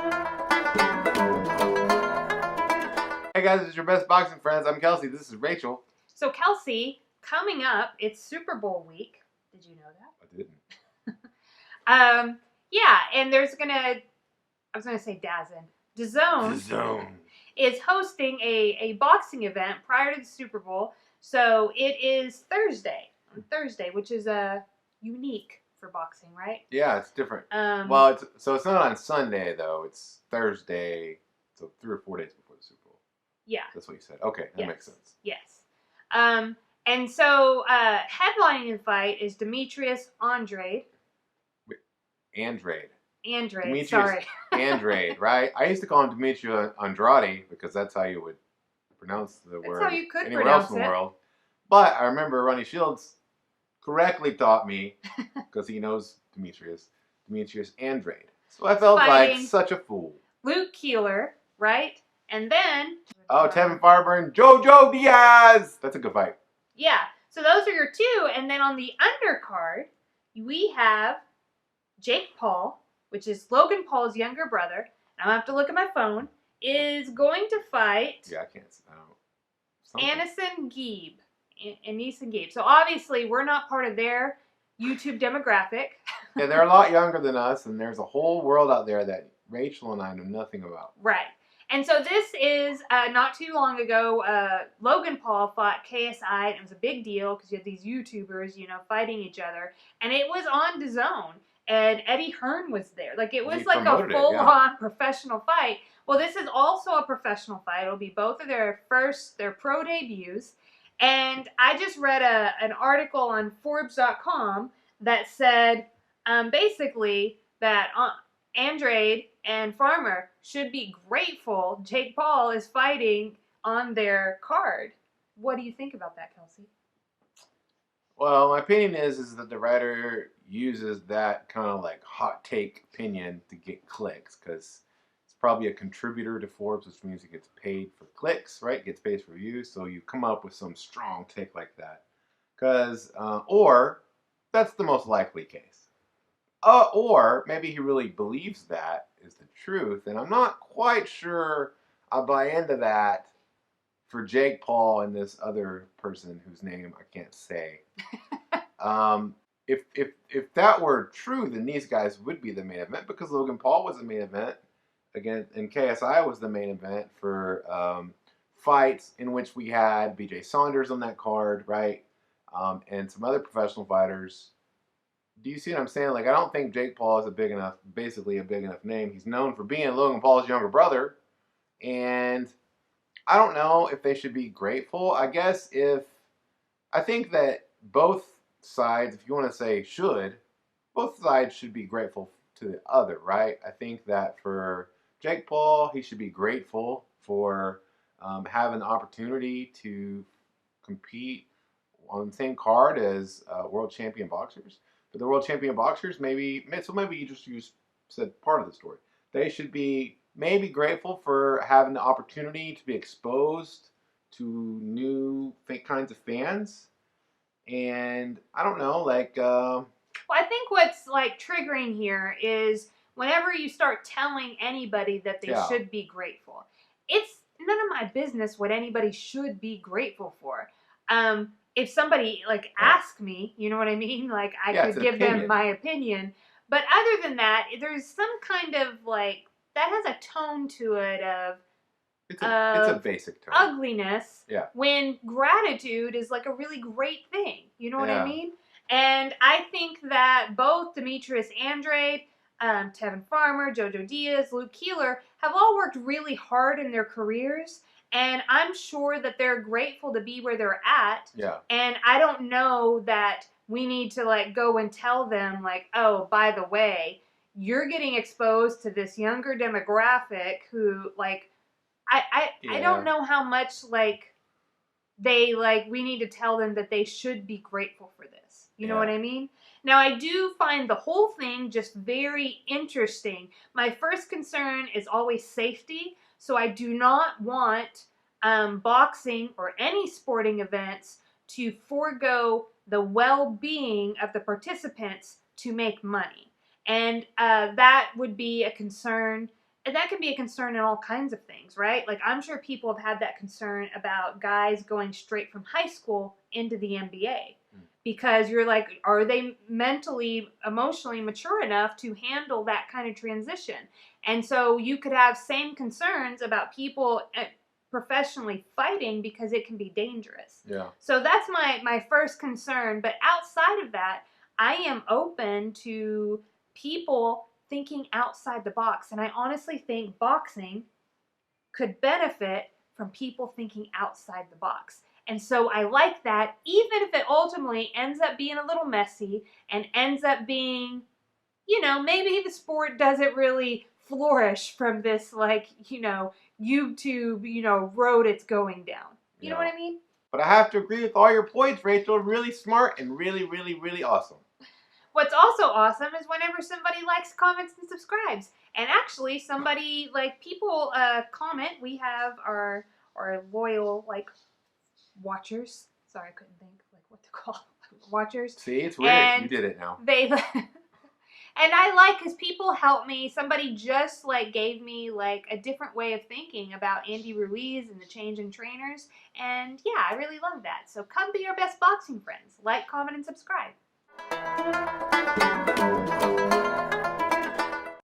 Hey guys, this is your best boxing friends. I'm Kelsey. This is Rachel. So Kelsey, coming up, it's Super Bowl week. Did you know that? I didn't. Yeah, and I was gonna say DAZN. DAZN is hosting a boxing event prior to the Super Bowl. So it is on Thursday, which is unique for boxing, right? Yeah, it's different. Well, it's not on Sunday though. It's Thursday, so 3 or 4 days before the Super Bowl. Yeah, that's what you said. Okay, that makes sense. Yes. And so headlining the fight is Demetrius Andrade. Andrade. Demetrius, sorry. Andrade, right? I used to call him Demetrius Andrade because that's how you would pronounce the word how you could anywhere else in the pronounce it. world. But I remember Ronnie Shields correctly taught me, because he knows Demetrius Andrade. So I felt like such a fool. Luke Keeler, right? And then... Oh, Tevin and Jojo Diaz! That's a good fight. Yeah. So those are your two. And then on the undercard, we have Jake Paul, which is Logan Paul's younger brother. I'm going to have to look at my phone. Is going to fight... Yeah, I can't... Anison Geeb. So obviously, we're not part of their YouTube demographic. Yeah, they're a lot younger than us, and there's a whole world out there that Rachel and I know nothing about. Right. And so this is, not too long ago, Logan Paul fought KSI, and it was a big deal because you had these YouTubers, fighting each other. And it was on DAZN, and Eddie Hearn was there. Like, it was like a full-on professional fight. Well, this is also a professional fight. It'll be both of their pro debuts. And I just read an article on Forbes.com that said, basically, that Andrade and Farmer should be grateful Jake Paul is fighting on their card. What do you think about that, Kelsey? Well, my opinion is that the writer uses that kind of like hot take opinion to get clicks, because it's probably a contributor to Forbes, which means it gets paid for clicks, right? It gets paid for views, so you come up with some strong take like that. Or that's the most likely case. Or maybe he really believes that is the truth, and I'm not quite sure I buy into that for Jake Paul and this other person whose name I can't say. If that were true, then these guys would be the main event, because Logan Paul was the main event again, and KSI was the main event for fights in which we had BJ Saunders on that card, right? And some other professional fighters. Do you see what I'm saying? Like, I don't think Jake Paul is basically a big enough name. He's known for being Logan Paul's younger brother. And I don't know if they should be grateful. I think that both sides, if you want to say should, both sides should be grateful to the other, right? I think that for Jake Paul, he should be grateful for having the opportunity to compete on the same card as world champion boxers. But the world champion boxers, maybe you said part of the story. They should be maybe grateful for having the opportunity to be exposed to new kinds of fans. And I don't know, well, I think what's like triggering here is whenever you start telling anybody that they should be grateful, it's none of my business what anybody should be grateful for. If somebody asked me, you know what I mean? Like, I could give them my opinion. But other than that, there's some kind of that has a tone to it of it's a basic tone. Ugliness. Yeah. When gratitude is like a really great thing. You know what I mean? And I think that both Demetrius Andrade, Tevin Farmer, Jojo Diaz, Luke Keeler have all worked really hard in their careers. And I'm sure that they're grateful to be where they're at. Yeah. And I don't know that we need to go and tell them oh, by the way, you're getting exposed to this younger demographic who I don't know how much they we need to tell them that they should be grateful for this. You know what I mean? Now, I do find the whole thing just very interesting. My first concern is always safety. So I do not want boxing or any sporting events to forego the well-being of the participants to make money. And that would be a concern And that can be a concern in all kinds of things, right? Like, I'm sure people have had that concern about guys going straight from high school into the NBA. Because you're like, are they mentally, emotionally mature enough to handle that kind of transition? And so you could have same concerns about people professionally fighting because it can be dangerous. Yeah. So that's my first concern. But outside of that, I am open to people thinking outside the box. And I honestly think boxing could benefit from people thinking outside the box. And so I like that, even if it ultimately ends up being a little messy and ends up being, you know, maybe the sport doesn't really flourish from this, like, you know, YouTube, you know, road it's going down. You know what I mean? But I have to agree with all your points, Rachel. Really smart and really, really, really awesome. What's also awesome is whenever somebody likes, comments, and subscribes. And actually, somebody, like, people comment. We have our loyal, like, watchers. Sorry, I couldn't think, like, what to call watchers. See, it's weird. And you did it now. They... And I like, because people help me. Somebody just, like, gave me, like, a different way of thinking about Andy Ruiz and the change in trainers. And, yeah, I really love that. So come be our best boxing friends. Like, comment, and subscribe.